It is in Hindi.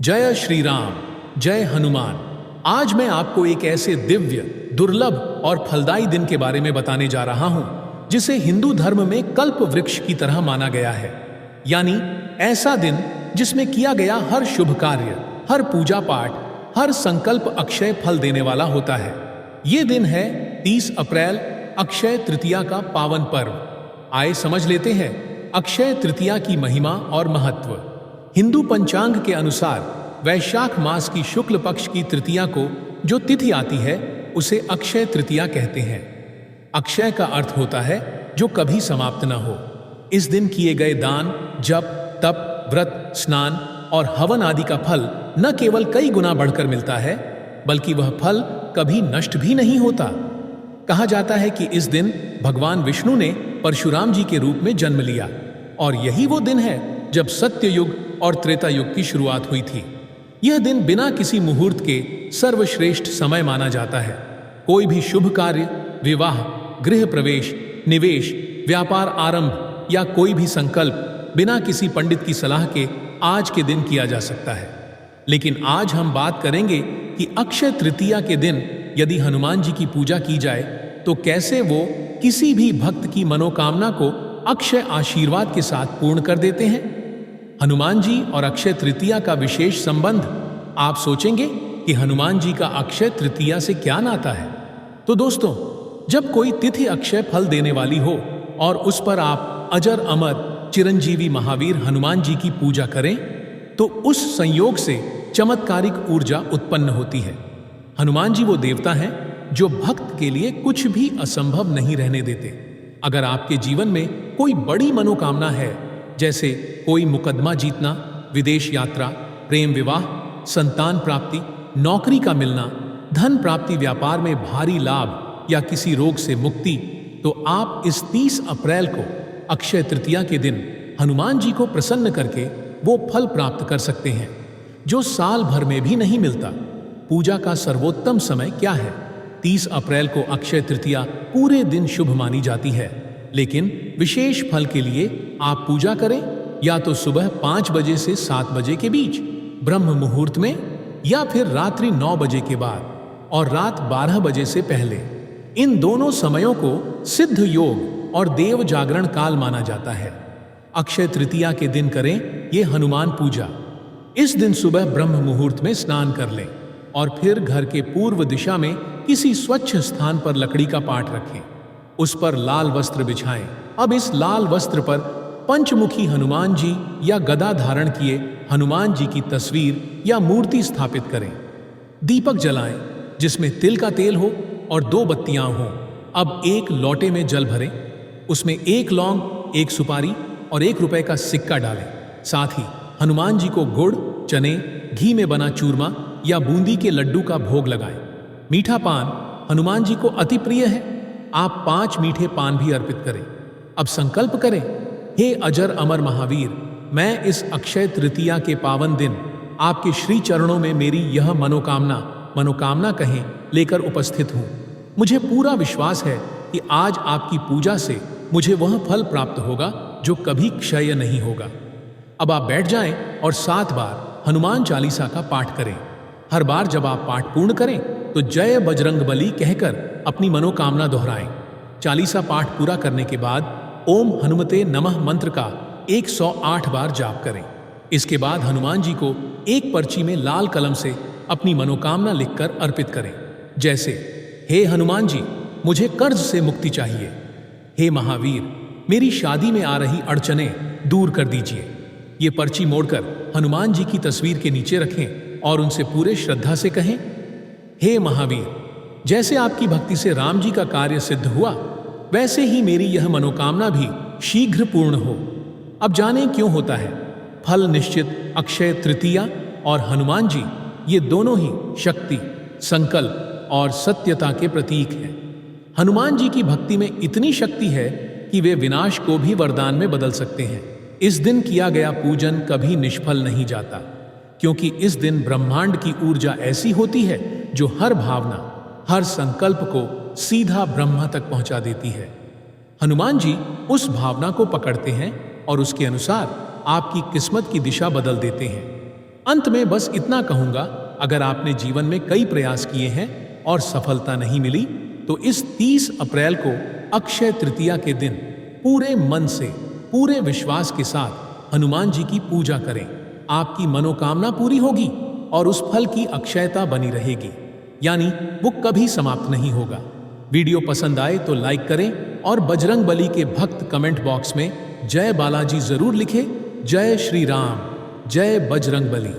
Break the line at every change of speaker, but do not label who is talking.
जय श्री राम, जय हनुमान। आज मैं आपको एक ऐसे दिव्य, दुर्लभ और फलदायी दिन के बारे में बताने जा रहा हूं जिसे हिंदू धर्म में कल्प वृक्ष की तरह माना गया है। यानी ऐसा दिन जिसमें किया गया हर शुभ कार्य, हर पूजा पाठ, हर संकल्प अक्षय फल देने वाला होता है। ये दिन है 30 अप्रैल, अक्षय तृतीया का पावन पर्व। आइए समझ लेते हैं अक्षय तृतीया की महिमा और महत्व। हिंदू पंचांग के अनुसार वैशाख मास की शुक्ल पक्ष की तृतीया को जो तिथि आती है उसे अक्षय तृतीया कहते हैं। अक्षय का अर्थ होता है जो कभी समाप्त न हो। इस दिन किए गए दान, जप, तप, व्रत, स्नान और हवन आदि का फल न केवल कई गुना बढ़कर मिलता है, बल्कि वह फल कभी नष्ट भी नहीं होता। कहा जाता है कि इस दिन भगवान विष्णु ने परशुराम जी के रूप में जन्म लिया और यही वो दिन है जब सत्य युग और त्रेता युग की शुरुआत हुई थी। यह दिन बिना किसी मुहूर्त के सर्वश्रेष्ठ समय माना जाता है। कोई भी शुभ कार्य, विवाह, गृह प्रवेश, निवेश, व्यापार आरंभ या कोई भी संकल्प बिना किसी पंडित की सलाह के आज के दिन किया जा सकता है। लेकिन आज हम बात करेंगे कि अक्षय तृतीया के दिन यदि हनुमान जी की पूजा की जाए तो कैसे वो किसी भी भक्त की मनोकामना को अक्षय आशीर्वाद के साथ पूर्ण कर देते हैं। हनुमान जी और अक्षय तृतीया का विशेष संबंध। आप सोचेंगे कि हनुमान जी का अक्षय तृतीया से क्या नाता है? तो दोस्तों, जब कोई तिथि अक्षय फल देने वाली हो और उस पर आप अजर अमर चिरंजीवी महावीर हनुमान जी की पूजा करें तो उस संयोग से चमत्कारिक ऊर्जा उत्पन्न होती है। हनुमान जी वो देवता हैं जो भक्त के लिए कुछ भी असंभव नहीं रहने देते। अगर आपके जीवन में कोई बड़ी मनोकामना है, जैसे कोई मुकदमा जीतना, विदेश यात्रा, प्रेम विवाह, संतान प्राप्ति, नौकरी का मिलना, धन प्राप्ति, व्यापार में भारी लाभ या किसी रोग से मुक्ति, तो आप इस 30 अप्रैल को अक्षय तृतीया के दिन हनुमान जी को प्रसन्न करके वो फल प्राप्त कर सकते हैं जो साल भर में भी नहीं मिलता। पूजा का सर्वोत्तम समय क्या है? 30 अप्रैल को अक्षय तृतीया पूरे दिन शुभ मानी जाती है, लेकिन विशेष फल के लिए आप पूजा करें या तो सुबह 5 बजे से 7 बजे के बीच, ब्रह्म मुहूर्त में, या फिर रात्रि 9 बजे के बाद और रात 12 बजे से पहले। इन दोनों समयों को सिद्ध योग और देव जागरण काल माना जाता है। अक्षय तृतीया के दिन करें ये हनुमान पूजा। इस दिन सुबह ब्रह्म मुहूर्त में स्नान कर लें और फिर घर के पूर्व दिशा में किसी स्वच्छ स्थान पर लकड़ी का पाट रखें। उस पर लाल वस्त्र बिछाएं। अब इस लाल वस्त्र पर पंचमुखी हनुमान जी या गदा धारण किए हनुमान जी की तस्वीर या मूर्ति स्थापित करें। दीपक जलाएं जिसमें तिल का तेल हो और 2 बत्तियां हों। अब एक लोटे में जल भरें, उसमें 1 लौंग, 1 सुपारी और 1 रुपए का सिक्का डालें। साथ ही हनुमान जी को गुड़, चने, घी में बना चूरमा या बूंदी के लड्डू का भोग लगाएं। मीठा पान हनुमान जी को अति प्रिय है। आप 5 मीठे पान भी अर्पित करें। अब संकल्प करें, हे अजर अमर महावीर, मैं इस अक्षय तृतीया के पावन दिन आपके श्री चरणों में मेरी यह मनोकामना कहें लेकर उपस्थित हूँ। मुझे पूरा विश्वास है कि आज आपकी पूजा से मुझे वह फल प्राप्त होगा जो कभी क्षय नहीं होगा। अब आप बैठ जाएं और 7 बार हनुमान चालीसा का पाठ करें। हर बार जब आप पाठ पूर्ण करें तो जय बजरंगबली कहकर अपनी मनोकामना दोहराएं। चालीसा पाठ पूरा करने के बाद ओम हनुमते नमः मंत्र का 108 बार जाप करें। इसके बाद हनुमान जी को एक पर्ची में लाल कलम से अपनी मनोकामना लिखकर अर्पित करें। जैसे, हे हनुमान जी, मुझे कर्ज से मुक्ति चाहिए। हे महावीर, मेरी शादी में आ रही अड़चने दूर कर दीजिए। ये पर्ची मोड़कर हनुमान जी की तस्वीर के नीचे रखें और उनसे पूरे श्रद्धा से कहें, हे महावीर, जैसे आपकी भक्ति से राम जी का कार्य सिद्ध हुआ, वैसे ही मेरी यह मनोकामना भी शीघ्र पूर्ण हो। अब जानें क्यों होता है। फल निश्चित। अक्षय तृतीया और हनुमान जी ये दोनों ही शक्ति, संकल्प और सत्यता के प्रतीक हैं। हनुमान जी की भक्ति में इतनी शक्ति है कि वे विनाश को भी वरदान में बदल सकते हैं। इस दिन किया गया पूजन कभी निष्फल नहीं जाता, क्योंकि इस दिन ब्रह्मांड की ऊर्जा ऐसी होती है जो हर भावना, हर संकल्प को सीधा ब्रह्मा तक पहुंचा देती है। हनुमान जी उस भावना को पकड़ते हैं और उसके अनुसार आपकी किस्मत की दिशा बदल देते हैं। अंत में बस इतना कहूंगा, अगर आपने जीवन में कई प्रयास किए हैं और सफलता नहीं मिली, तो इस 30 अप्रैल को अक्षय तृतीया के दिन पूरे मन से, पूरे विश्वास के साथ हनुमान जी की पूजा करें। आपकी मनोकामना पूरी होगी और उस फल की अक्षयता बनी रहेगी, यानी वो कभी समाप्त नहीं होगा। वीडियो पसंद आए तो लाइक करें और बजरंग बली के भक्त कमेंट बॉक्स में जय बालाजी जरूर लिखें। जय श्री राम, जय बजरंग बली।